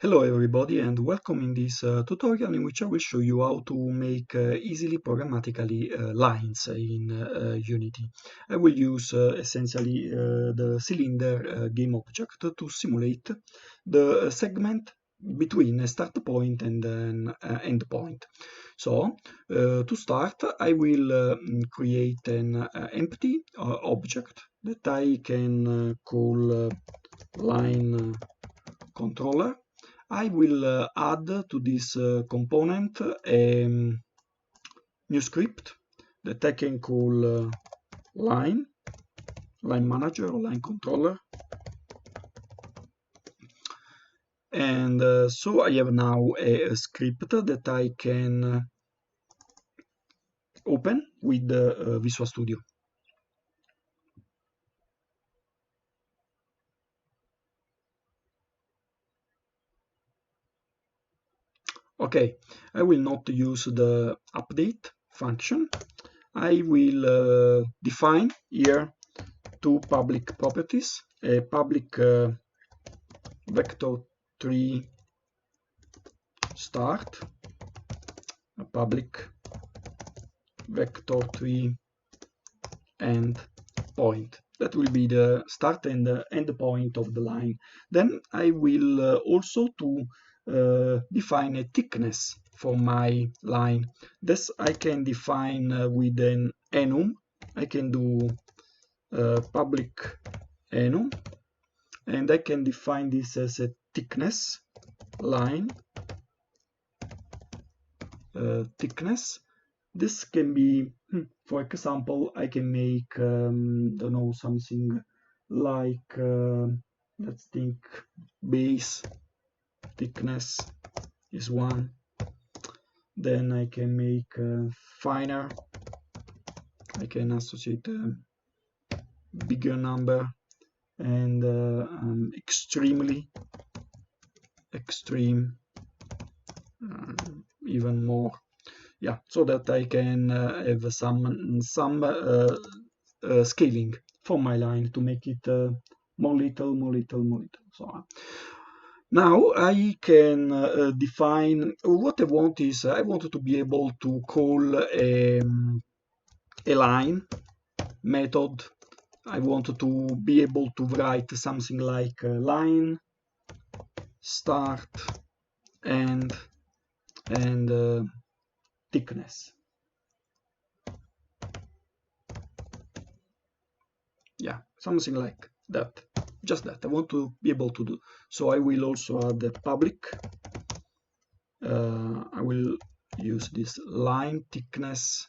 Hello everybody and welcome in this tutorial in which I will show you how to make easily programmatically lines in Unity. I will use essentially the cylinder game object to simulate the segment between a start point and an end point. So to start I will create an empty object that I can call line controller. I will add to this component a new script that I can call line manager or line controller. And so I have now a script that I can open with Visual Studio. Okay, I will not use the update function. I will define here two public properties, a public vector3 start, a public vector3 end point. That will be the start and the end point of the line. Then I will also define a thickness for my line. This I can define with an enum. I can do public enum, and I can define this as a thickness line thickness. This can be, for example, I can make don't know, something like let's think base thickness is 1. Then I can make finer. I can associate a bigger number, and extreme, even more. Yeah, so that I can have some scaling for my line to make it more little, so on. Now I can define what I want is I want to be able to call a line method. I want to be able to write something like line start end and thickness. Yeah, something like that. Just that I want to be able to do. So I will also add the public. I will use this line thickness,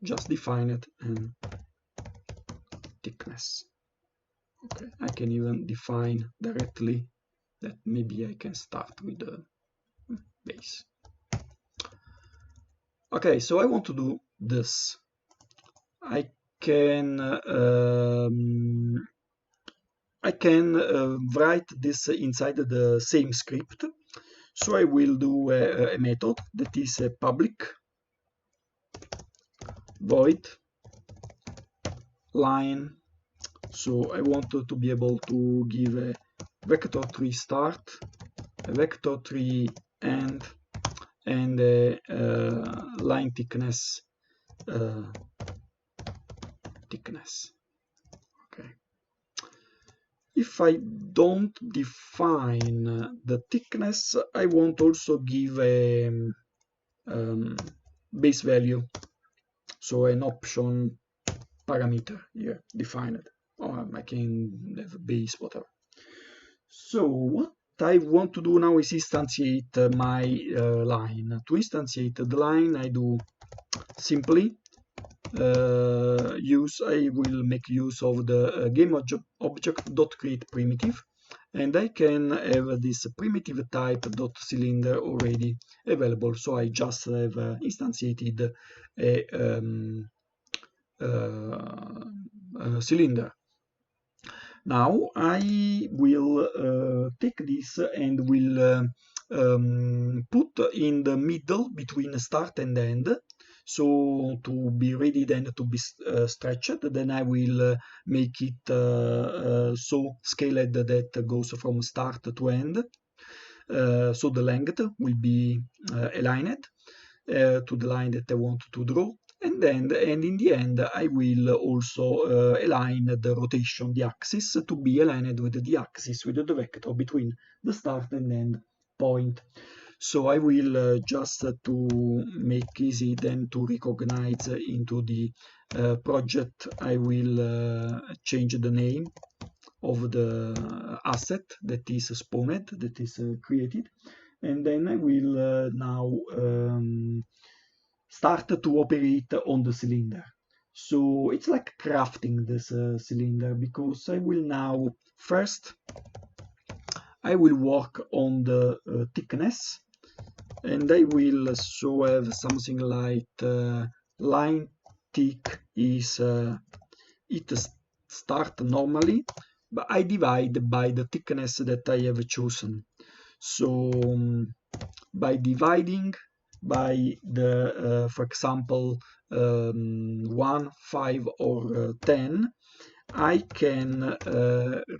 just define it, and thickness. Okay, I can even define directly that maybe I can start with the base. Okay, so I want to do this. I can write this inside the same script. So I will do a method that is a public void line. So I want to be able to give a vector3 start, a vector3 end, and a line thickness. Okay. If I don't define the thickness, I want also give a base value, so an option parameter here defined, or I can have a base, whatever. So what I want to do now is instantiate my line. To instantiate the line, I do simply I will make use of the game object.create primitive, and I can have this primitive type .cylinder already available. So I just have instantiated a cylinder. Now I will take this and will put in the middle between start and end. So to be ready then to be stretched, then I will make it so scaled that goes from start to end. So the length will be aligned to the line that I want to draw. And in the end, I will also align the rotation, the axis, to be aligned with the axis, with the vector between the start and end point. So I will just to make easy then to recognize into the project, I will change the name of the asset that is spawned, that is created, and then I will now start to operate on the cylinder. So it's like crafting this cylinder, because I will now first I will work on the thickness, and I will so have something like line thick is it start normally, but I divide by the thickness that I have chosen. So by dividing by the, for example, 1, 5, or 10, I can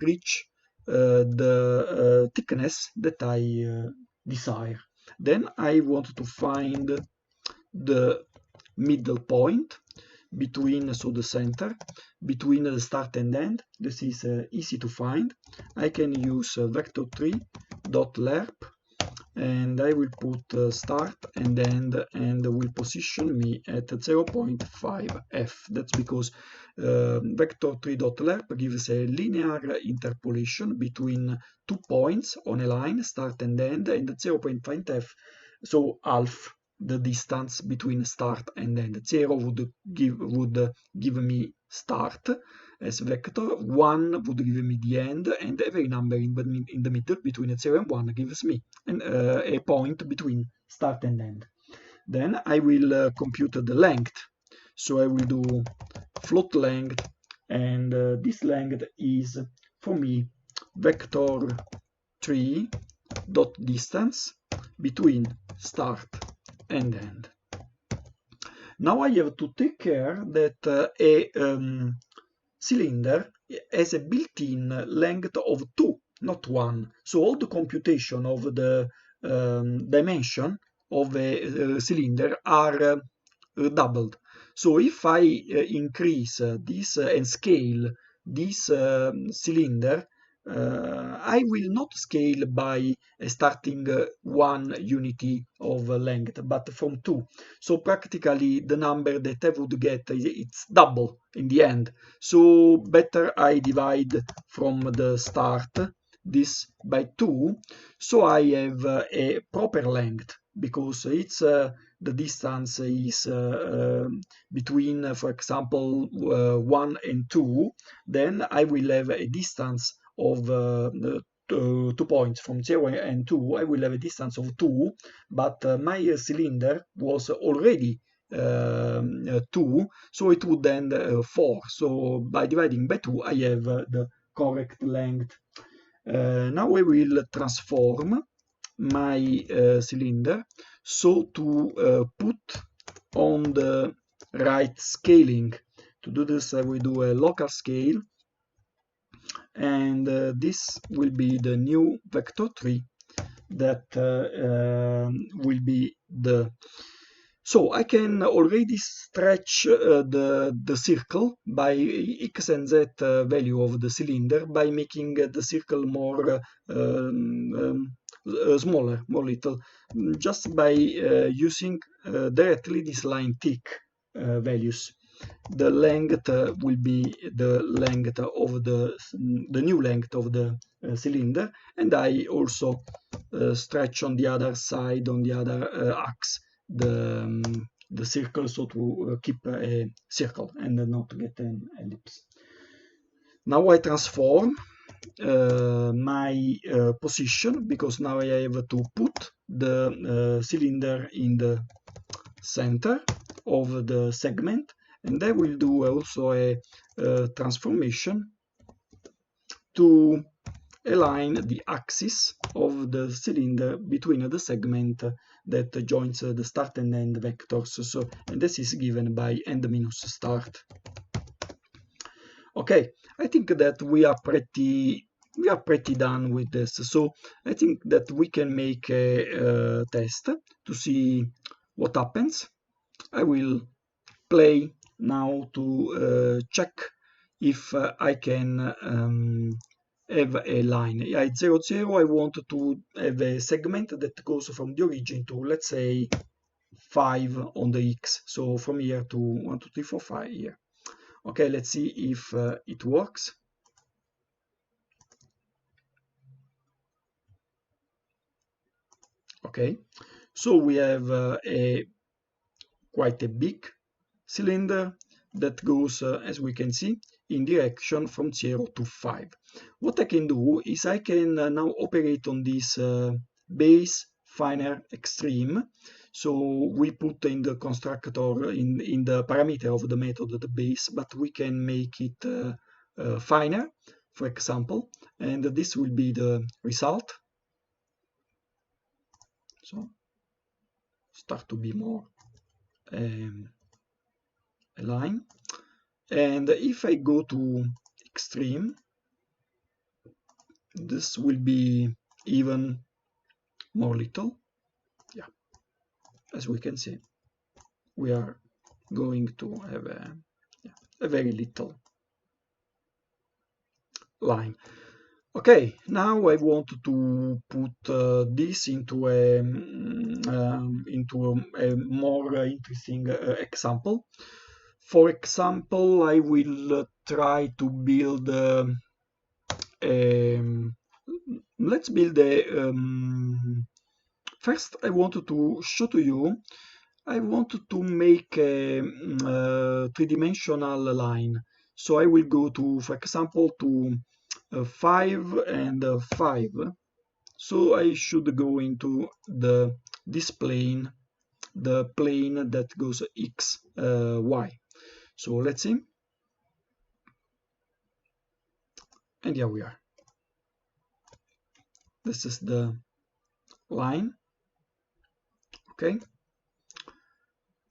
reach the thickness that I desire. Then I want to find the middle point between, so the center, between the start and end. This is easy to find. I can use vector3.lerp, and I will put start and end, and will position me at 0.5 f. That's because vector3.lerp gives a linear interpolation between 2 points on a line, start and end, and 0.5 f, so half the distance between start and end. 0 would give me start as vector, 1 would give me the end, and every number in the middle between 0 and 1 gives me a point between start and end. Then I will compute the length. So I will do float length, and this length is for me vector 3 dot distance between start and end. Now I have to take care that a cylinder has a built-in length of 2, not 1. So all the computation of the dimension of a cylinder are doubled. So if I increase this and scale this cylinder, I will not scale by starting 1 unity of length, but from 2. So practically the number that I would get it's double in the end. So better I divide from the start this by 2, so I have a proper length, because it's the distance is between, for example, 1 and 2. Then I will have a distance of 2 points from 0 and 2. I will have a distance of 2, but my cylinder was already 2, so it would end 4. So by dividing by 2, I have the correct length. Now I will transform my cylinder so to put on the right scaling. To do this, I will do a local scale, and this will be the new vector 3 that will be the. So I can already stretch the circle by x and z value of the cylinder by making the circle more smaller, more little, just by using directly this line thick values. The length will be the length of the new length of the cylinder, and I also stretch on the other side, on the other axis, the circle, so to keep a circle and not get an ellipse. Now I transform my position, because now I have to put the cylinder in the center of the segment, and I will do also a transformation to align the axis of the cylinder between the segment that joins the start and end vectors. So, and this is given by end minus start. Okay, I think that we are pretty we are pretty done with this. So I think that we can make a test to see what happens. I will play now to check if I can have a line. At 0, 0, I want to have a segment that goes from the origin to, let's say, 5 on the X. So from here to 1, 2, 3, 4, 5 here. Okay, let's see if it works. Okay, so we have quite a big cylinder that goes, as we can see, in direction from 0 to 5. What I can do is I can now operate on this base, finer, extreme. So we put in the constructor, in the parameter of the method, the base, but we can make it finer, for example, and this will be the result. So start to be more a line. And if I go to extreme, this will be even more little. Yeah, as we can see, we are going to have a very little line. Okay, now I want to put this into a more interesting example. For example, I will try to build let's build a first I wanted to show to you I wanted to make a three-dimensional line. So I will go to, for example, to 5 and 5. So I should go into this plane, the plane that goes x, y. So let's see. And here we are. This is the line. Okay.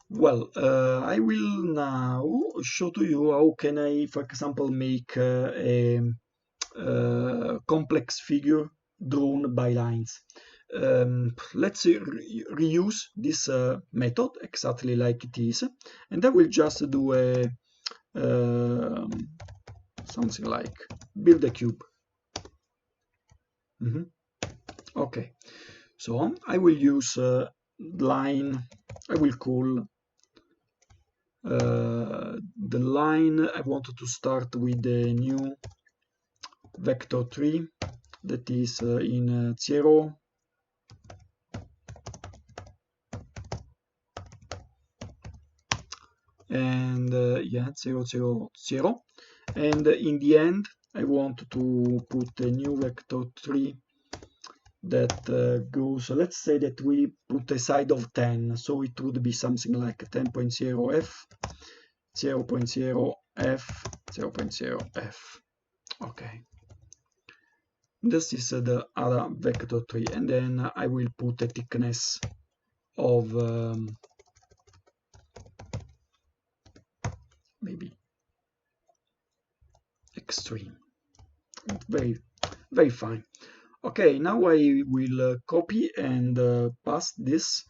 Well, I will now show to you how can I, for example, make a complex figure drawn by lines. Let's reuse this method exactly like it is, and I will just do a something like build a cube. Okay, so I will use line. I will call the line. I wanted to start with a new vector 3 that is in 0, and yeah, 0, 0, 0, and in the end I want to put a new vector 3 that goes, let's say that we put a side of 10, so it would be something like 10.0 f, 0.0 f, 0.0 f. Okay, this is the other vector 3, and then I will put a thickness of maybe extreme. Very, very fine. Okay, now I will copy and paste this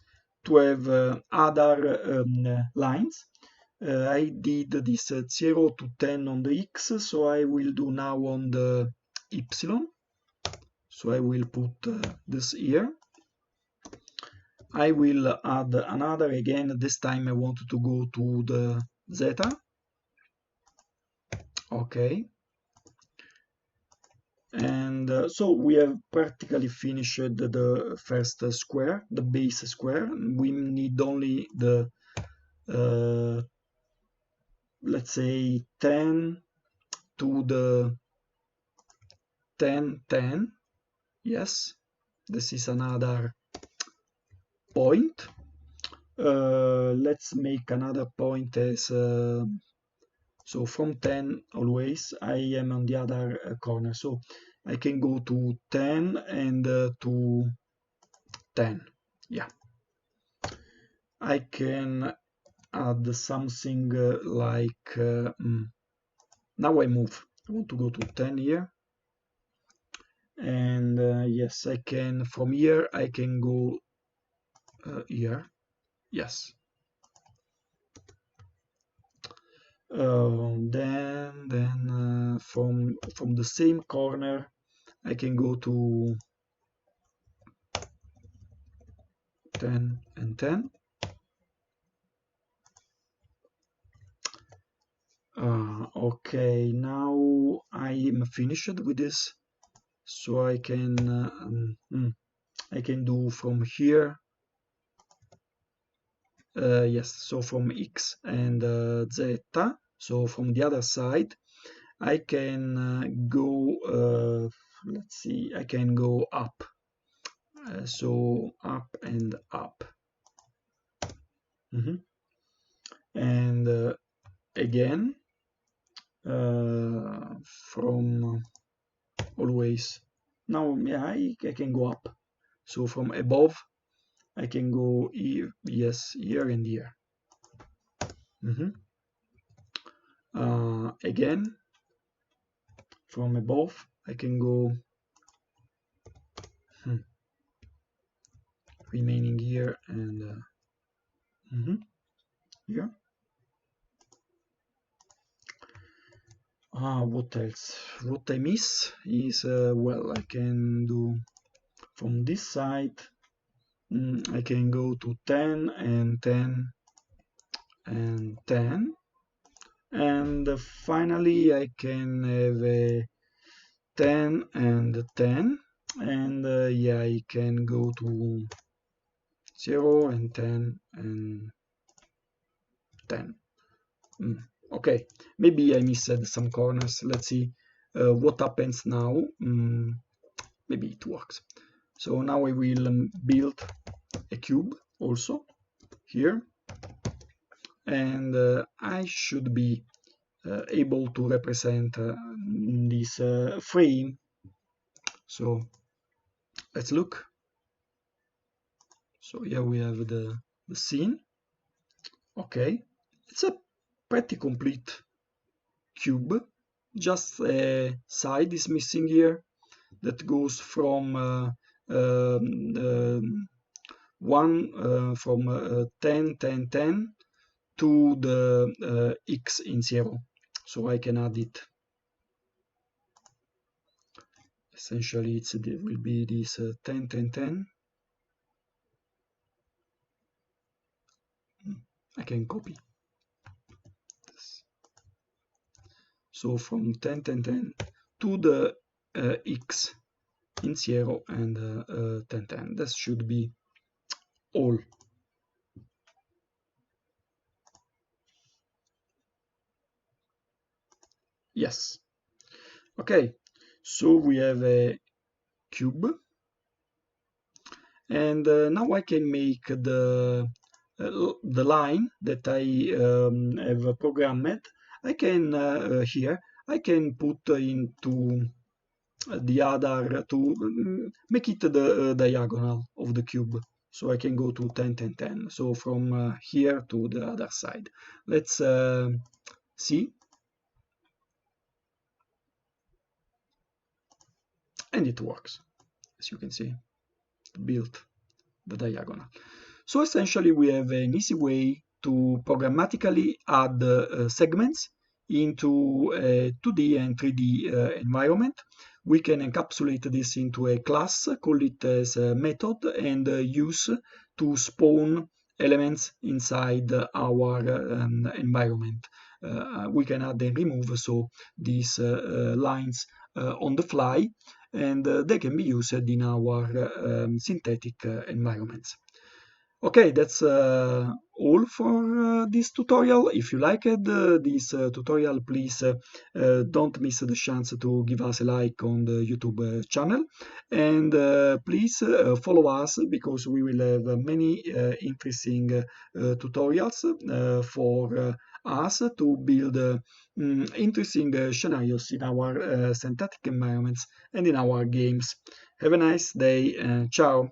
to have other lines. I did this 0 to 10 on the x, so I will do now on the y. So I will put this here. I will add another again. This time I want to go to the zeta. Okay. And so we have practically finished the first square, the base square. We need only the let's say 10 to the 10, 10. Yes, this is another point. Let's make another point as so from 10 always I am on the other corner, so I can go to 10 and to 10. Yeah, I can add something like now I want to go to 10 here. And yes, I can, from here I can go here. Yes. Then from the same corner I can go to 10 and 10. Okay, now I am finished with this, so I can do from here. Yes, so from X and Z. So from the other side, I can go. Let's see, I can go up. So up and up. Mhm. And again from always. Now, yeah, I can go up. So from above, I can go here, yes, here and here. Mhm. Again, from above, I can go remaining here and here. What else? What I miss is, well, I can do from this side, I can go to 10 and 10 and 10. And finally, I can have a 10 and 10. And yeah, I can go to 0 and 10 and 10. Okay, maybe I missed some corners. Let's see what happens now. Maybe it works. So now I will build a cube also here, and I should be able to represent this frame. So let's look. So here we have the scene. Okay, it's a pretty complete cube. Just a side is missing here that goes from one from 10, 10, 10 to the x in 0. So I can add it. Essentially, it will be this 10, 10, 10. I can copy this. So from 10, 10, 10 to the x in 0 and 10, 10. That should be all. Yes. Okay, so we have a cube, and now I can make the line that I have programmed. I can here I can put into the other to make it the diagonal of the cube. So I can go to 10, 10, 10. So from here to the other side. Let's see. And it works, as you can see, built the diagonal. So essentially we have an easy way to programmatically add segments into a 2D and 3D environment. We can encapsulate this into a class, call it as a method, and use to spawn elements inside our environment. We can add and remove so these lines on the fly, and they can be used in our synthetic environments. Okay, that's all for this tutorial. If you liked this tutorial, please don't miss the chance to give us a like on the YouTube channel. And please follow us because we will have many interesting tutorials for us to build interesting scenarios in our synthetic environments and in our games. Have a nice day. Ciao.